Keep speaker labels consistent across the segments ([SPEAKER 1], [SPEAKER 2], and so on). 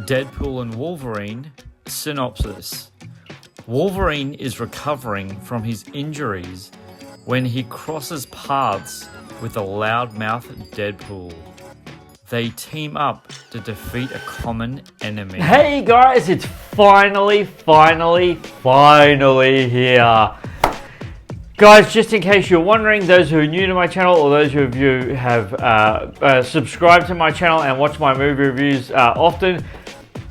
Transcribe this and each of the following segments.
[SPEAKER 1] Deadpool and Wolverine synopsis. Wolverine is recovering from his injuries when he crosses paths with a loudmouth Deadpool. They team up to defeat a common enemy.
[SPEAKER 2] Hey guys, it's finally here. Guys, just in case you're wondering, those who are new to my channel or those of you who have subscribed to my channel and watch my movie reviews often,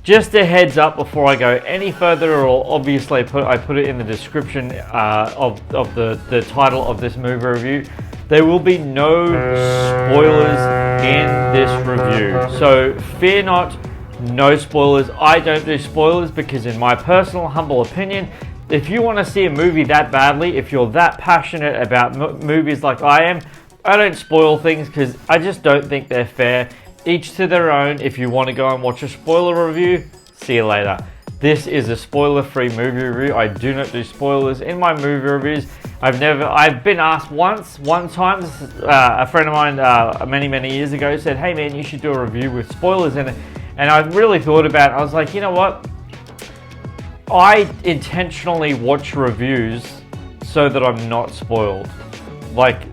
[SPEAKER 2] just a heads up before I go any further, or obviously I put it in the description of the title of this movie review. There will be no spoilers in this review. So fear not, no spoilers. I don't do spoilers because in my personal humble opinion, if you want to see a movie that badly, if you're that passionate about movies like I am, I don't spoil things because I just don't think they're fair. Each to their own. If you want to go and watch a spoiler review, see you later. This is a spoiler-free movie review. I do not do spoilers in my movie reviews. I've been asked one time, a friend of mine many years ago said, hey man, you should do a review with spoilers in it. And I really thought about it. I was like, you know what? I intentionally watch reviews so that I'm not spoiled. Like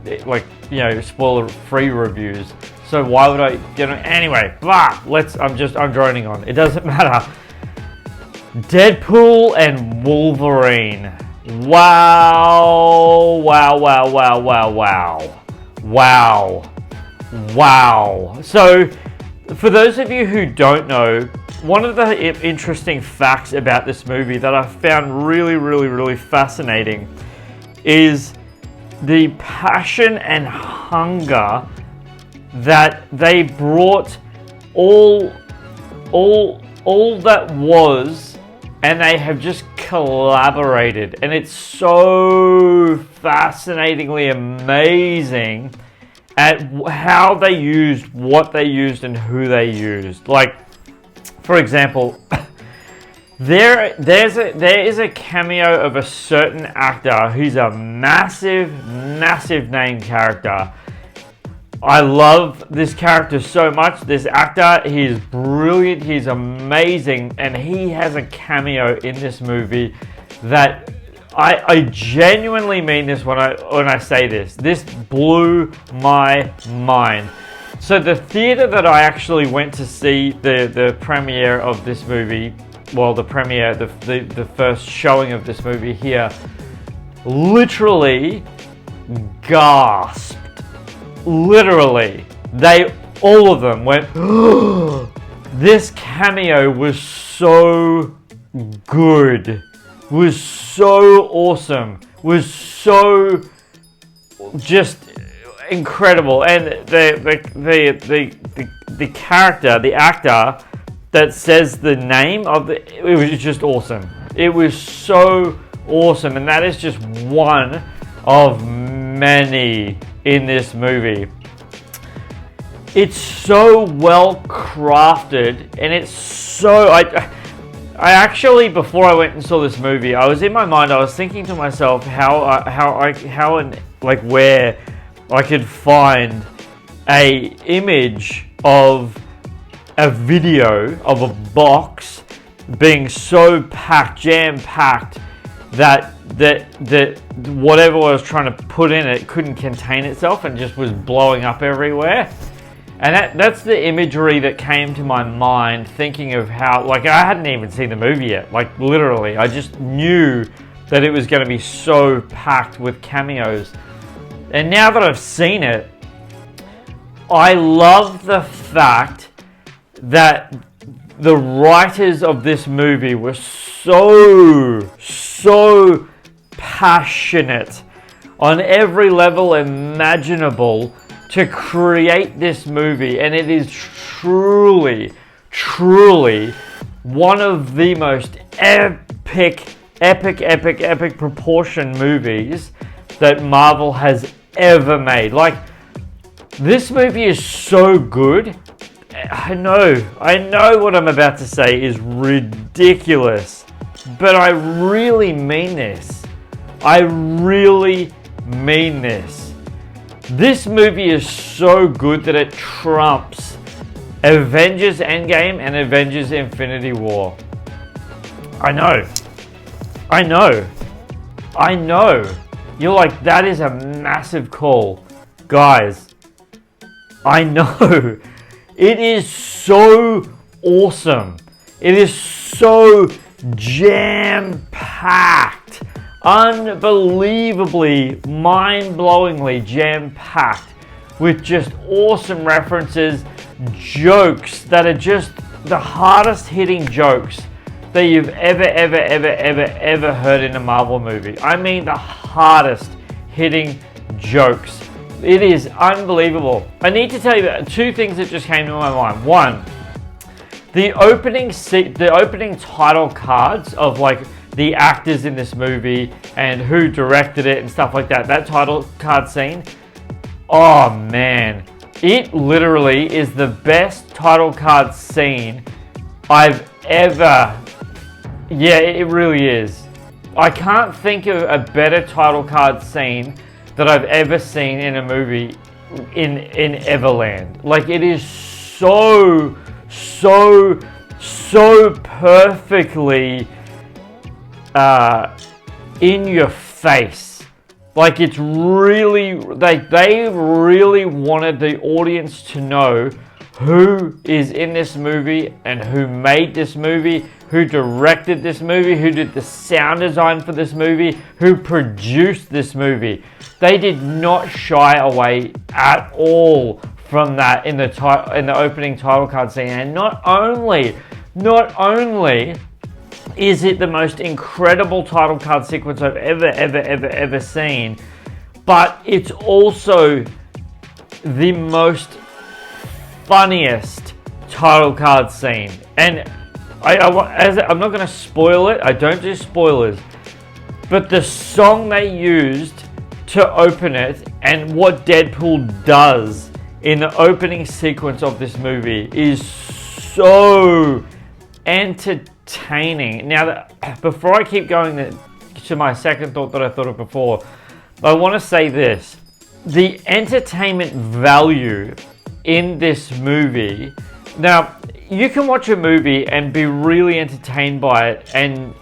[SPEAKER 2] you know, spoiler-free reviews. So why would I, anyway, I'm droning on. It doesn't matter. Deadpool and Wolverine. Wow. So, for those of you who don't know, one of the interesting facts about this movie that I found really fascinating is the passion and hunger that they brought all that was, and they have just collaborated, and it's so fascinatingly amazing at how they used, what they used, and who they used. Like, for example, there is a cameo of a certain actor who's a massive name character. I love this character so much. This actor, he's brilliant, he's amazing, and he has a cameo in this movie that I genuinely mean this when I say this. This blew my mind. So the theater that I actually went to see the premiere of this movie, well, the first showing of this movie here, literally gasped. Literally, all of them went, this cameo was so good, was so awesome, was so just incredible. And the character, the actor that says the name of it was just awesome. It was so awesome, and that is just one of many in this movie. It's so well crafted, and it's so I actually, before I went and saw this movie, I was in my mind, I was thinking to myself where I could find a image of a video of a box being so jam-packed that whatever I was trying to put in it couldn't contain itself and just was blowing up everywhere. And that's the imagery that came to my mind, thinking of how, like, I hadn't even seen the movie yet. Like, literally, I just knew that it was going to be so packed with cameos. And now that I've seen it, I love the fact that the writers of this movie were so passionate on every level imaginable to create this movie, and it is truly one of the most epic proportion movies that Marvel has ever made. Like, this movie is so good. I know what I'm about to say is ridiculous, but I really mean this. I really mean this. This movie is so good that it trumps Avengers Endgame and Avengers Infinity War. I know. You're like, that is a massive call. Guys, I know. It is so awesome. It is so jam-packed. Unbelievably, mind-blowingly jam-packed with just awesome references, jokes that are just the hardest hitting jokes that you've ever heard in a Marvel movie. I mean, the hardest hitting jokes. It is unbelievable. I need to tell you about two things that just came to my mind. One, the opening title cards of like the actors in this movie and who directed it and stuff like that. That title card scene. Oh man, it literally is the best title card scene I've ever. Yeah, it really is. I can't think of a better title card scene that I've ever seen in a movie in Everland. Like, it is so perfectly in your face. Like, it's really, they really wanted the audience to know who is in this movie and who made this movie, who directed this movie, who did the sound design for this movie, who produced this movie. They did not shy away at all from that in the opening title card scene. And not only is it the most incredible title card sequence I've ever seen, but it's also the most funniest title card scene. And I'm not going to spoil it. I don't do spoilers. But the song they used to open it and what Deadpool does in the opening sequence of this movie is so entertaining. Now, before I keep going to my second thought that I thought of before, I want to say this. The entertainment value in this movie. Now, you can watch a movie and be really entertained by it, and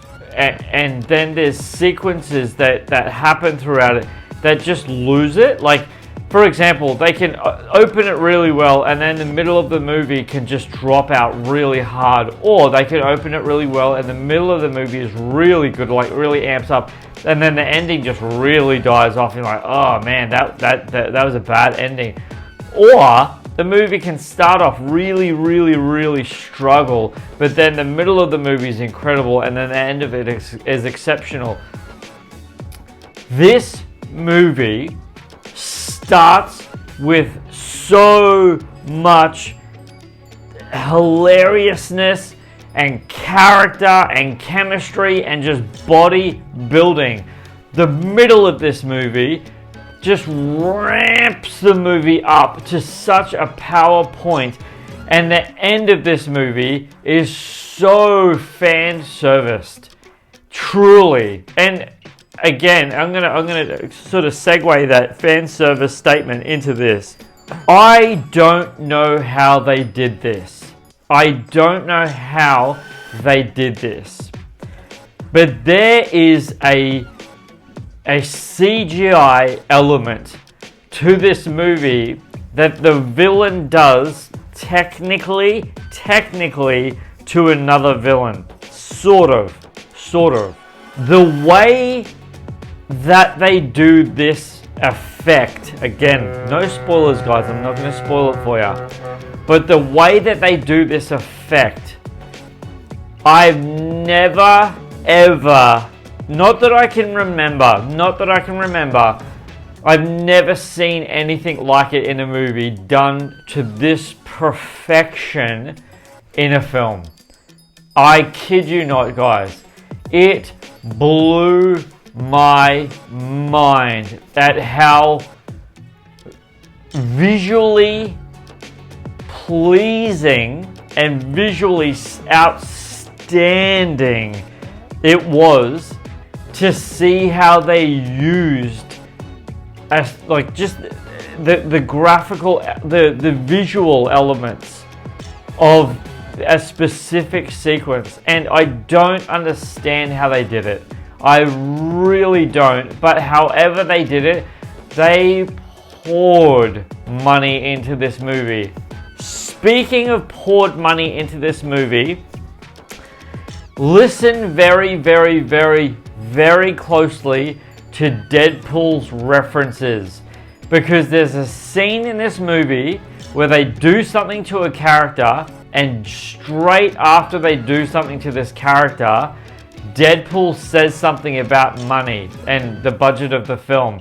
[SPEAKER 2] then there's sequences that happen throughout it that just lose it. Like, for example, they can open it really well and then the middle of the movie can just drop out really hard, or they can open it really well and the middle of the movie is really good, like really amps up, and then the ending just really dies off. You're like, oh man, that was a bad ending. Or the movie can start off really struggle, but then the middle of the movie is incredible and then the end of it is exceptional. This movie starts with so much hilariousness and character and chemistry and just body building. The middle of this movie just ramps the movie up to such a power point, and the end of this movie is so fan serviced, truly. And again, I'm gonna sort of segue that fan service statement into this. I don't know how they did this. But there is a CGI element to this movie that the villain does technically to another villain. Sort of. The way that they do this effect, again, no spoilers guys, I'm not going to spoil it for you, but the way that they do this effect, I've never ever, not that I can remember, I've never seen anything like it in a movie done to this perfection in a film. I kid you not, guys. It blew my mind at how visually pleasing and visually outstanding it was to see how they used just the graphical, the visual elements of a specific sequence, and I don't understand how they did it. I really don't. But however they did it, they poured money into this movie. Speaking of poured money into this movie, listen very, very, very, very closely to Deadpool's references, because there's a scene in this movie where they do something to a character, and straight after they do something to this character, Deadpool says something about money and the budget of the film.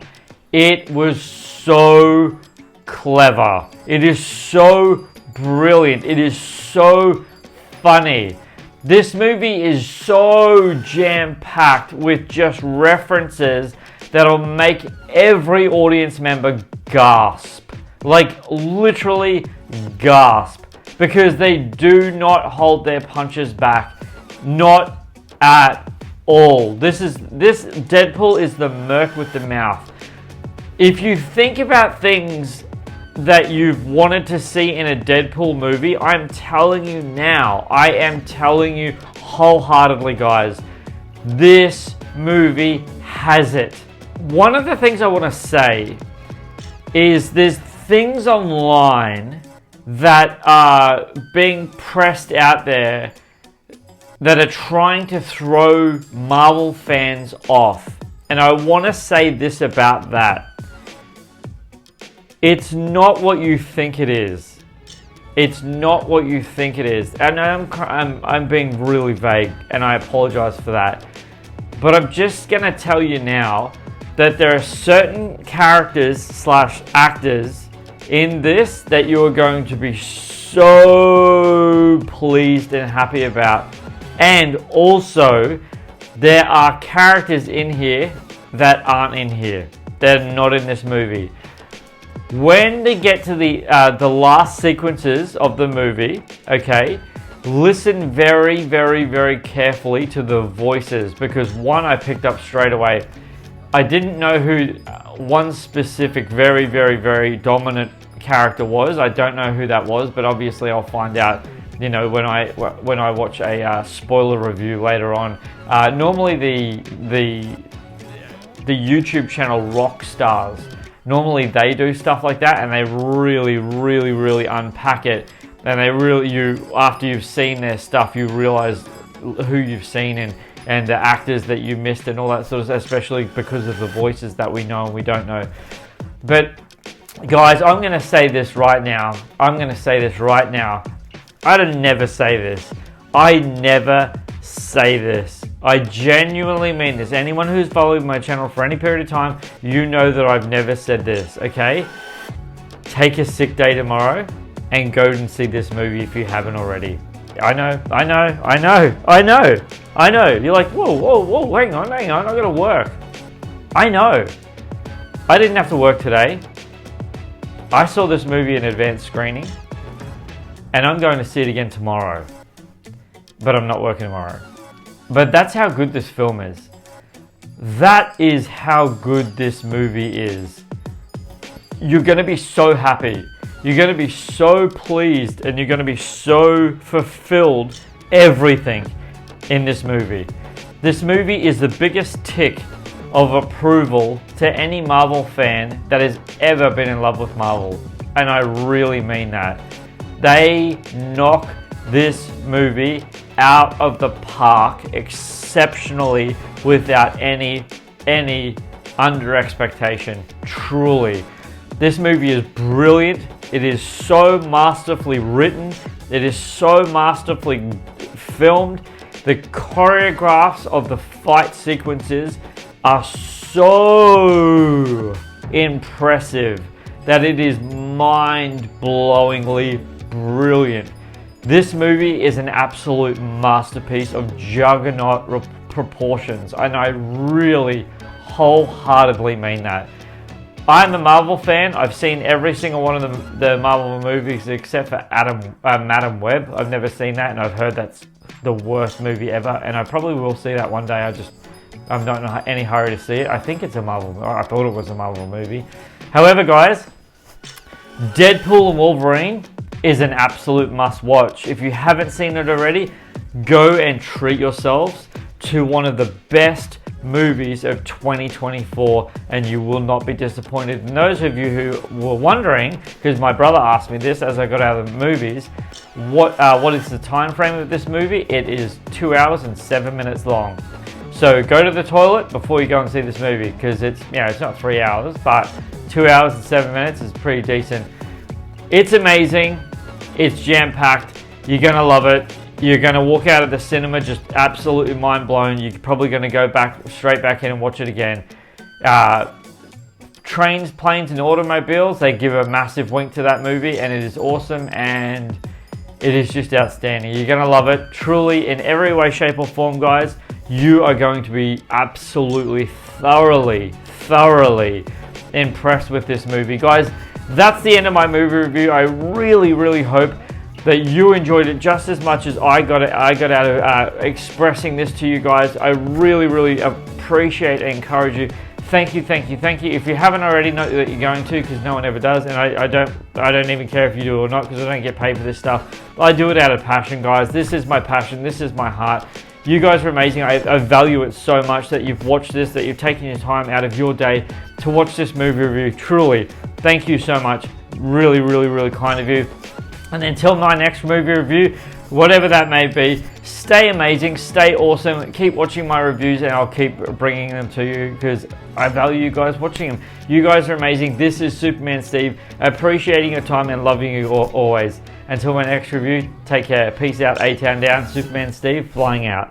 [SPEAKER 2] It was so clever. It is so brilliant. It is so funny. This movie is so jam-packed with just references that'll make every audience member gasp. Like, literally gasp. Because they do not hold their punches back. Not at all. This Deadpool is the merc with the mouth. If you think about things that you've wanted to see in a Deadpool movie, I'm telling you now, I am telling you wholeheartedly, guys, this movie has it. One of the things I want to say is there's things online that are being pressed out there that are trying to throw Marvel fans off. And I want to say this about that. It's not what you think it is. It's not what you think it is. And I'm being really vague, and I apologize for that. But I'm just going to tell you now that there are certain characters / actors in this that you are going to be so pleased and happy about. And also, there are characters in here that aren't in here. They're not in this movie. When they get to the last sequences of the movie, okay, listen very, very, very carefully to the voices, because one I picked up straight away. I didn't know who one specific very, very, very dominant character was. I don't know who that was, but obviously I'll find out, you know, when I watch a spoiler review later on. Normally the YouTube channel Rockstars, normally they do stuff like that, and they really, really, really unpack it. And they really, after you've seen their stuff, you realize who you've seen and the actors that you missed and all that sort of stuff, especially because of the voices that we know and we don't know. But guys, I'm going to say this right now. I don't never say this. I never say this. I genuinely mean this. Anyone who's followed my channel for any period of time, you know that I've never said this, okay? Take a sick day tomorrow and go and see this movie if you haven't already. I know. You're like, whoa, hang on, I gotta work. I know. I didn't have to work today. I saw this movie in advanced screening, and I'm going to see it again tomorrow. But I'm not working tomorrow. But that's how good this film is. That is how good this movie is. You're going to be so happy. You're going to be so pleased, and you're going to be so fulfilled. Everything in this movie. This movie is the biggest tick of approval to any Marvel fan that has ever been in love with Marvel. And I really mean that. They knock this movie out of the park exceptionally without any under expectation. Truly. This movie is brilliant. It is so masterfully written. It is so masterfully filmed. The choreographs of the fight sequences are so impressive that it is mind-blowingly brilliant. This movie is an absolute masterpiece of juggernaut proportions, and I really wholeheartedly mean that. I'm a Marvel fan. I've seen every single one of the Marvel movies except for Madam Web. I've never seen that, and I've heard that's the worst movie ever, and I probably will see that one day. I don't know any hurry to see it. I think it's a Marvel. I thought it was a Marvel movie. However, guys, Deadpool and Wolverine is an absolute must watch. If you haven't seen it already, go and treat yourselves to one of the best movies of 2024, and you will not be disappointed. And those of you who were wondering, because my brother asked me this as I got out of the movies, what is the time frame of this movie? It is 2 hours and 7 minutes long. So go to the toilet before you go and see this movie, because it's, you know, it's not 3 hours, but 2 hours and 7 minutes is pretty decent. It's amazing. It's jam-packed. You're gonna love it. You're going to walk out of the cinema just absolutely mind blown. You're probably going to go straight back in and watch it again. Trains, planes, and automobiles, they give a massive wink to that movie, and it is awesome, and it is just outstanding. You're going to love it. Truly, in every way, shape, or form, guys, you are going to be absolutely, thoroughly impressed with this movie. Guys, that's the end of my movie review. I really hope that you enjoyed it just as much as I got out of expressing this to you guys. I really appreciate and encourage you. Thank you. If you haven't already, know that you're going to, because no one ever does, and I don't even care if you do or not, because I don't get paid for this stuff. I do it out of passion, guys. This is my passion. This is my heart. You guys are amazing. I value it so much that you've watched this, that you've taken your time out of your day to watch this movie review. Truly, thank you so much. Really kind of you. And until my next movie review, whatever that may be, stay amazing, stay awesome, keep watching my reviews, and I'll keep bringing them to you because I value you guys watching them. You guys are amazing. This is Superman Steve, appreciating your time and loving you always. Until my next review, take care. Peace out, A-Town down. Superman Steve, flying out.